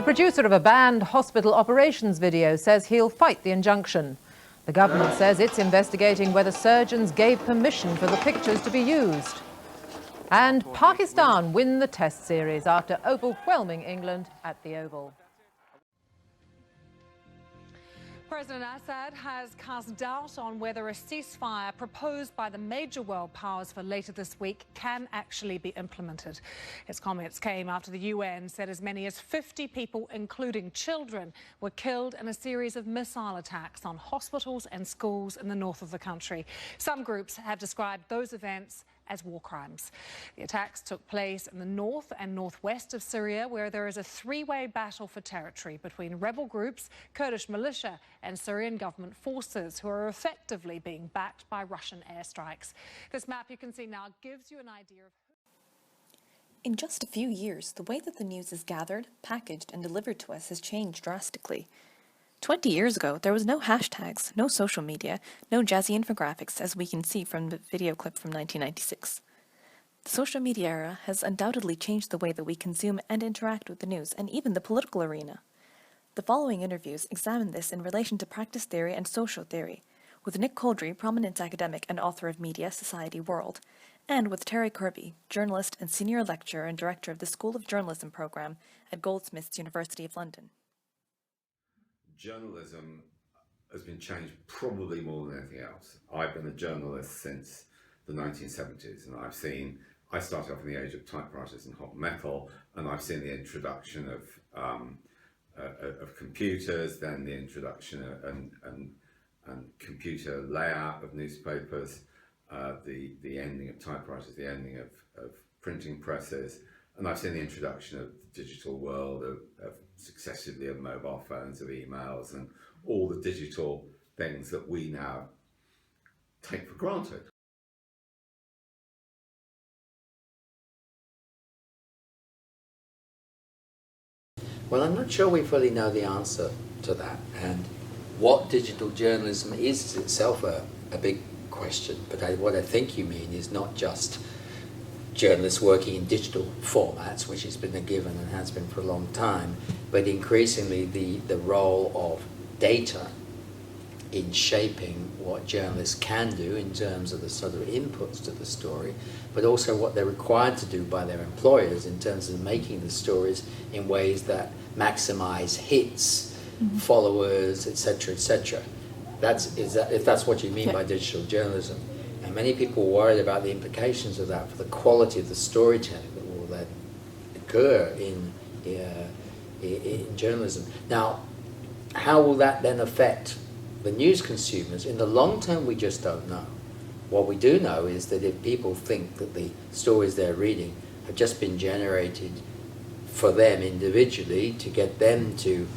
producer of a banned hospital operations video says he'll fight the injunction. The government says it's investigating whether surgeons gave permission for the pictures to be used. And Pakistan win the Test series after overwhelming England at the Oval. President Assad has cast doubt on whether a ceasefire proposed by the major world powers for later this week can actually be implemented. His comments came after the UN said as many as 50 people, including children, were killed in a series of missile attacks on hospitals and schools in the north of the country. Some groups have described those events as war crimes. The attacks took place in the north and northwest of Syria, where there is a three-way battle for territory between rebel groups, Kurdish militia and Syrian government forces, who are effectively being backed by Russian airstrikes. This map you can see now gives you an idea of... In just a few years, the way that the news is gathered, packaged and delivered to us has changed drastically. 20 years ago, there was no hashtags, no social media, no jazzy infographics, as we can see from the video clip from 1996. The social media era has undoubtedly changed the way that we consume and interact with the news, and even the political arena. The following interviews examine this in relation to practice theory and social theory, with Nick Couldry, prominent academic and author of Media, Society, World, and with Terry Kirby, journalist and senior lecturer and director of the School of Journalism program at Goldsmiths, University of London. Journalism has been changed probably more than anything else. I've been a journalist since the 1970s, and I started off in the age of typewriters and hot metal, and I've seen the introduction of computers, then the introduction and computer layout of newspapers, the ending of typewriters, the ending of printing presses, and I've seen the introduction of the digital world, of successively of mobile phones, of emails, and all the digital things that we now take for granted. Well, I'm not sure we fully know the answer to that, and what digital journalism is itself a big question, but what I think you mean is not just journalists working in digital formats, which has been a given and has been for a long time, but increasingly the role of data in shaping what journalists can do in terms of the sort of inputs to the story, but also what they're required to do by their employers in terms of making the stories in ways that maximize hits, followers, etc., etc. If that's what you mean by digital journalism. And many people are worried about the implications of that for the quality of the storytelling that will then occur in journalism. Now, how will that then affect the news consumers? In the long term, we just don't know. What we do know is that if people think that the stories they're reading have just been generated for them individually to get them to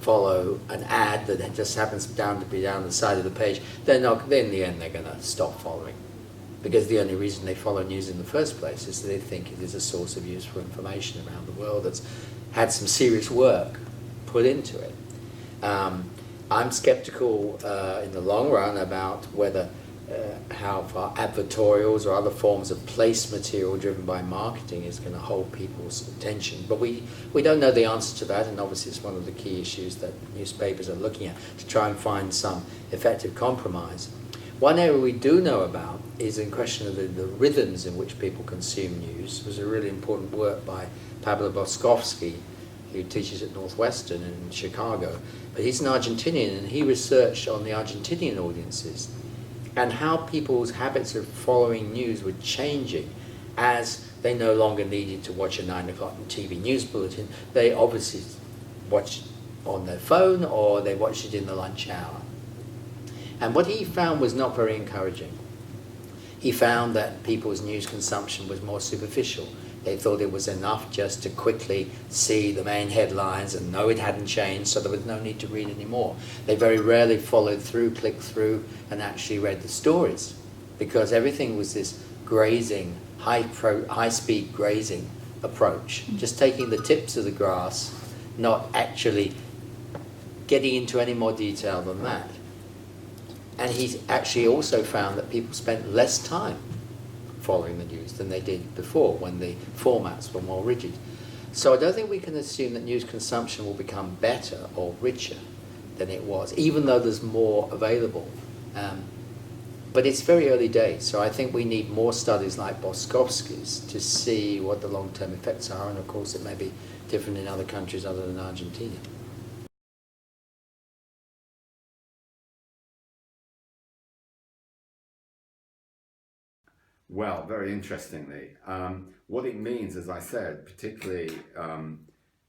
follow an ad that just happens to be down the side of the page, then in the end they're going to stop following. Because the only reason they follow news in the first place is that they think it is a source of useful information around the world that's had some serious work put into it. I'm skeptical in the long run about whether how far advertorials or other forms of place material driven by marketing is going to hold people's attention. But we don't know the answer to that, and obviously it's one of the key issues that newspapers are looking at to try and find some effective compromise. One area we do know about is in question of the rhythms in which people consume news. There's a really important work by Pablo Boskovsky, who teaches at Northwestern in Chicago. But he's an Argentinian, and he researched on the Argentinian audiences and how people's habits of following news were changing as they no longer needed to watch a 9 o'clock TV news bulletin. They obviously watched on their phone or they watched it in the lunch hour. And what he found was not very encouraging. He found that people's news consumption was more superficial. They thought it was enough just to quickly see the main headlines and know it hadn't changed, so there was no need to read anymore. They very rarely followed through, clicked through, and actually read the stories, because everything was this grazing, high-speed grazing approach, just taking the tips of the grass, not actually getting into any more detail than that. And he actually also found that people spent less time following the news than they did before, when the formats were more rigid. So I don't think we can assume that news consumption will become better or richer than it was, even though there's more available. But it's very early days, so I think we need more studies like Boskovsky's to see what the long-term effects are, and of course it may be different in other countries other than Argentina. Well, very interestingly, what it means, as I said, particularly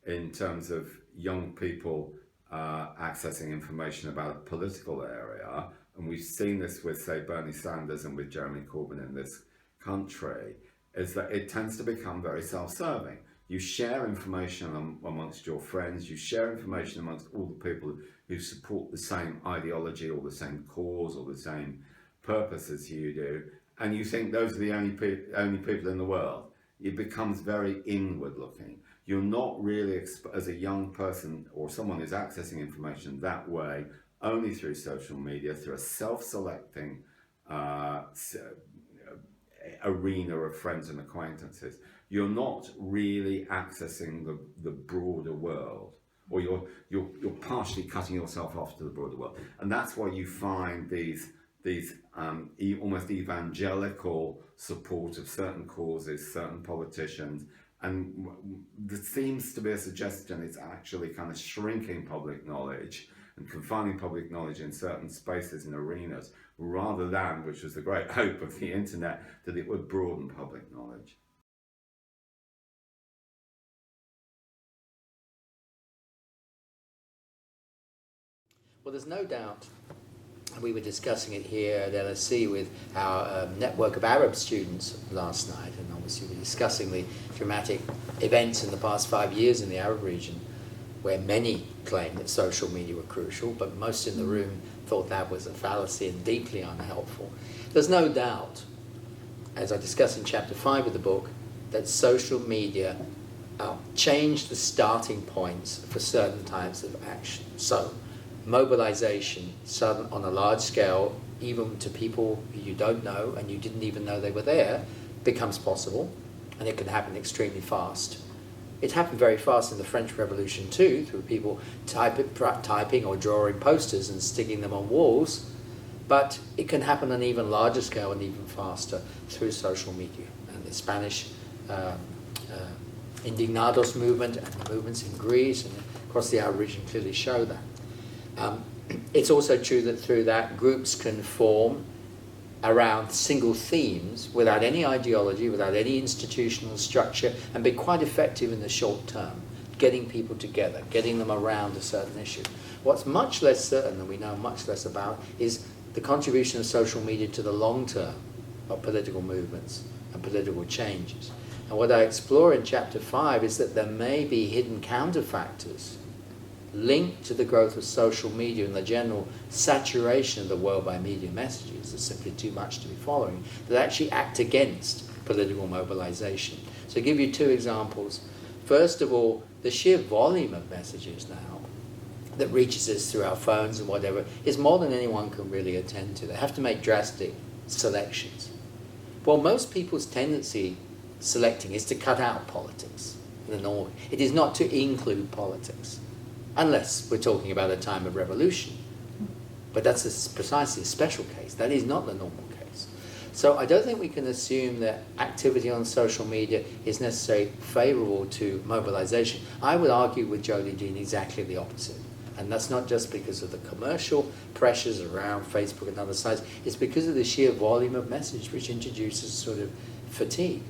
in terms of young people accessing information about a political area, and we've seen this with, say, Bernie Sanders and with Jeremy Corbyn in this country, is that it tends to become very self-serving. You share information amongst your friends, you share information amongst all the people who support the same ideology or the same cause or the same purpose as you do, and you think those are the only people in the world. It becomes very inward looking. You're not really, as a young person or someone who's accessing information that way, only through social media, through a self-selecting arena of friends and acquaintances. You're not really accessing the broader world, or you're partially cutting yourself off to the broader world. And that's why you find these almost evangelical support of certain causes, certain politicians, and there seems to be a suggestion it's actually kind of shrinking public knowledge and confining public knowledge in certain spaces and arenas, rather than, which was the great hope of the internet, that it would broaden public knowledge. Well, there's no doubt, we were discussing it here at LSE with our network of Arab students last night, and obviously we're discussing the dramatic events in the past 5 years in the Arab region, where many claim that social media were crucial, but most in the room thought that was a fallacy and deeply unhelpful. There's no doubt, as I discuss in chapter 5 of the book, that social media changed the starting points for certain types of action. So, mobilization sudden on a large scale, even to people you don't know and you didn't even know they were there, becomes possible, and it can happen extremely fast. It happened very fast in the French Revolution too, through people typing or drawing posters and sticking them on walls, but it can happen on an even larger scale and even faster through social media. And the Spanish Indignados movement and the movements in Greece and across the Arab region clearly show that. It's also true that through that, groups can form around single themes without any ideology, without any institutional structure, and be quite effective in the short term, getting people together, getting them around a certain issue. What's much less certain, and we know much less about, is the contribution of social media to the long term of political movements and political changes. And what I explore in chapter 5 is that there may be hidden counterfactors linked to the growth of social media and the general saturation of the world by media messages, there's simply too much to be following, that actually act against political mobilization. So I'll give you two examples. First of all, the sheer volume of messages now that reaches us through our phones and whatever is more than anyone can really attend to. They have to make drastic selections. Well, most people's tendency selecting is to cut out politics in the normal. It is not to include politics, unless we're talking about a time of revolution. But that's precisely a special case. That is not the normal case. So I don't think we can assume that activity on social media is necessarily favorable to mobilization. I would argue with Jodie Dean exactly the opposite. And that's not just because of the commercial pressures around Facebook and other sites, it's because of the sheer volume of message which introduces sort of fatigue.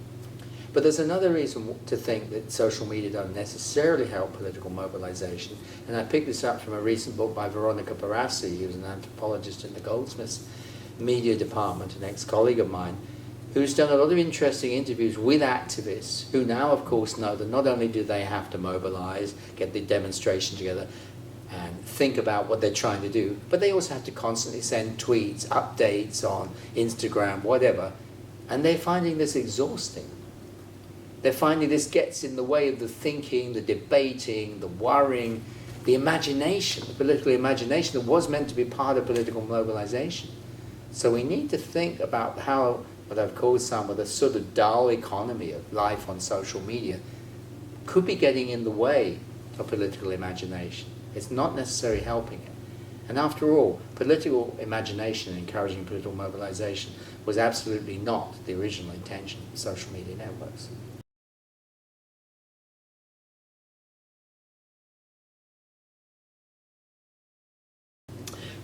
But there's another reason to think that social media don't necessarily help political mobilization, and I picked this up from a recent book by Veronica Barassi, who's an anthropologist in the Goldsmiths media department, an ex-colleague of mine, who's done a lot of interesting interviews with activists who now, of course, know that not only do they have to mobilize, get the demonstration together, and think about what they're trying to do, but they also have to constantly send tweets, updates on Instagram, whatever, and they're finding this exhausting. They're finding this gets in the way of the thinking, the debating, the worrying, the imagination, the political imagination that was meant to be part of political mobilization. So we need to think about how, what I've called some of the sort of dull economy of life on social media could be getting in the way of political imagination. It's not necessarily helping it. And after all, political imagination and encouraging political mobilization was absolutely not the original intention of social media networks.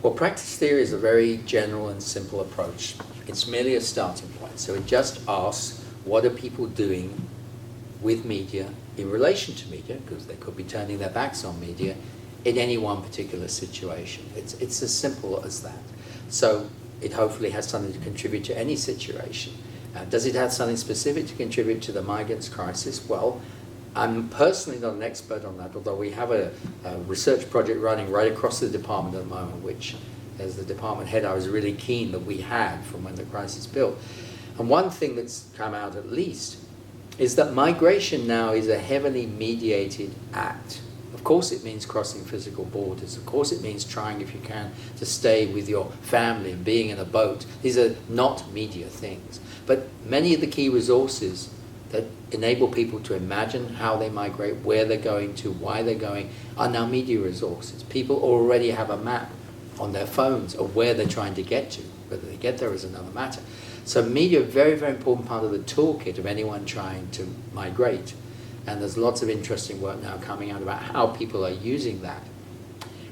Well, practice theory is a very general and simple approach. It's merely a starting point. So it just asks, what are people doing with media in relation to media, because they could be turning their backs on media, in any one particular situation. It's as simple as that. So it hopefully has something to contribute to any situation. Does it have something specific to contribute to the migrants crisis? Well, I'm personally not an expert on that, although we have a research project running right across the department at the moment, which, as the department head, I was really keen that we had from when the crisis built. And one thing that's come out at least is that migration now is a heavily mediated act. Of course it means crossing physical borders. Of course it means trying, if you can, to stay with your family and being in a boat. These are not media things. But many of the key resources that enable people to imagine how they migrate, where they're going to, why they're going, are now media resources. People already have a map on their phones of where they're trying to get to. Whether they get there is another matter. So media are a very, very important part of the toolkit of anyone trying to migrate. And there's lots of interesting work now coming out about how people are using that.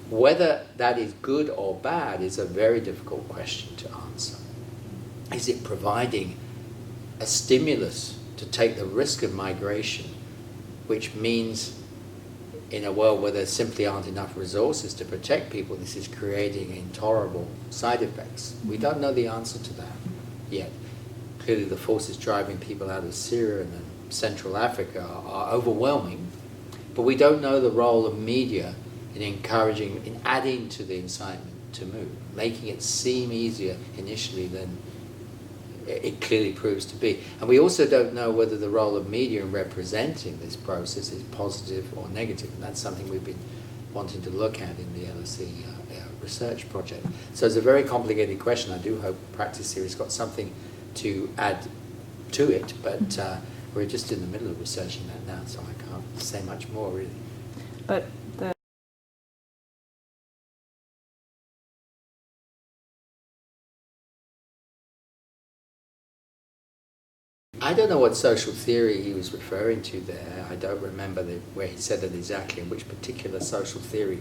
Whether that is good or bad is a very difficult question to answer. Is it providing a stimulus to take the risk of migration, which means in a world where there simply aren't enough resources to protect people, this is creating intolerable side effects? We don't know the answer to that yet. Clearly the forces driving people out of Syria and Central Africa are overwhelming, but we don't know the role of media in encouraging, in adding to the incitement to move, making it seem easier initially than it clearly proves to be. And we also don't know whether the role of media in representing this process is positive or negative, and that's something we've been wanting to look at in the LSE research project. So it's a very complicated question. I do hope practice theory's got something to add to it, but we're just in the middle of researching that now, so I can't say much more really. But I don't know what social theory he was referring to there. I don't remember where he said it exactly, and which particular social theory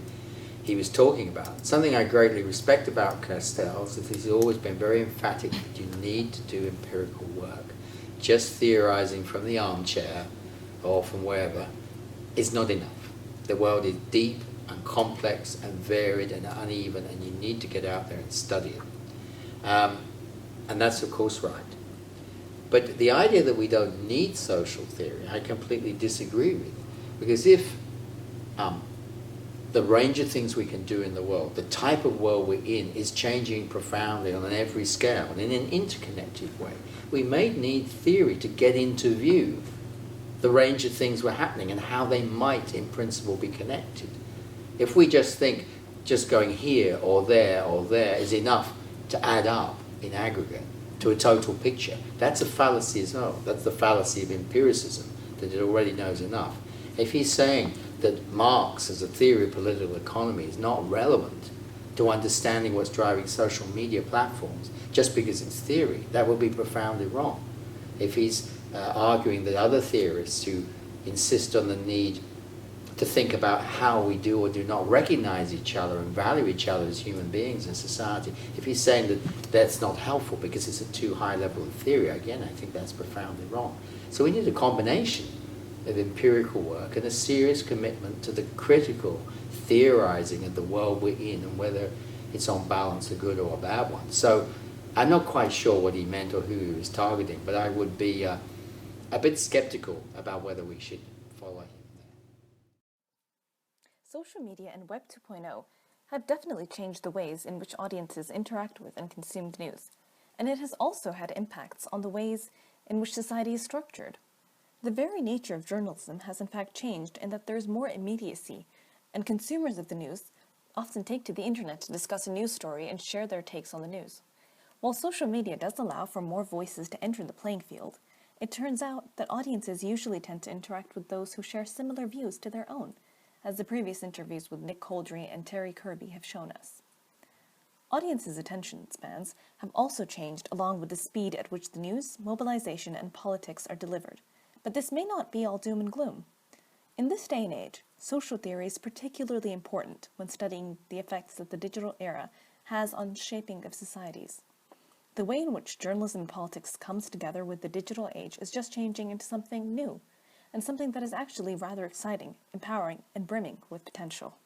he was talking about. Something I greatly respect about Castells is he's always been very emphatic that you need to do empirical work. Just theorizing from the armchair or from wherever is not enough. The world is deep and complex and varied and uneven, and you need to get out there and study it. And that's of course right. But the idea that we don't need social theory, I completely disagree with. Because if the range of things we can do in the world, the type of world we're in, is changing profoundly on every scale and in an interconnected way, we may need theory to get into view the range of things were happening and how they might, in principle, be connected. If we just think just going here or there is enough to add up in aggregate to a total picture, that's a fallacy as well. That's the fallacy of empiricism, that it already knows enough. If he's saying that Marx as a theory of political economy is not relevant to understanding what's driving social media platforms just because it's theory, that would be profoundly wrong. If he's arguing that other theorists who insist on the need to think about how we do or do not recognize each other and value each other as human beings in society, if he's saying that that's not helpful because it's a too high level of theory, again, I think that's profoundly wrong. So we need a combination of empirical work and a serious commitment to the critical theorizing of the world we're in and whether it's on balance a good or a bad one. So I'm not quite sure what he meant or who he was targeting, but I would be a bit skeptical about whether we should follow him there. social media and Web 2.0 have definitely changed the ways in which audiences interact with and consume news, and it has also had impacts on the ways in which society is structured. The very nature of journalism has in fact changed in that there is more immediacy, and consumers of the news often take to the internet to discuss a news story and share their takes on the news. While social media does allow for more voices to enter the playing field, It turns out that audiences usually tend to interact with those who share similar views to their own, as the previous interviews with Nick Couldry and Terry Kirby have shown us. Audiences' attention spans have also changed along with the speed at which the news, mobilization, and politics are delivered, but this may not be all doom and gloom. In this day and age, social theory is particularly important when studying the effects that the digital era has on shaping of societies. The way in which journalism and politics comes together with the digital age is just changing into something new, and something that is actually rather exciting, empowering, and brimming with potential.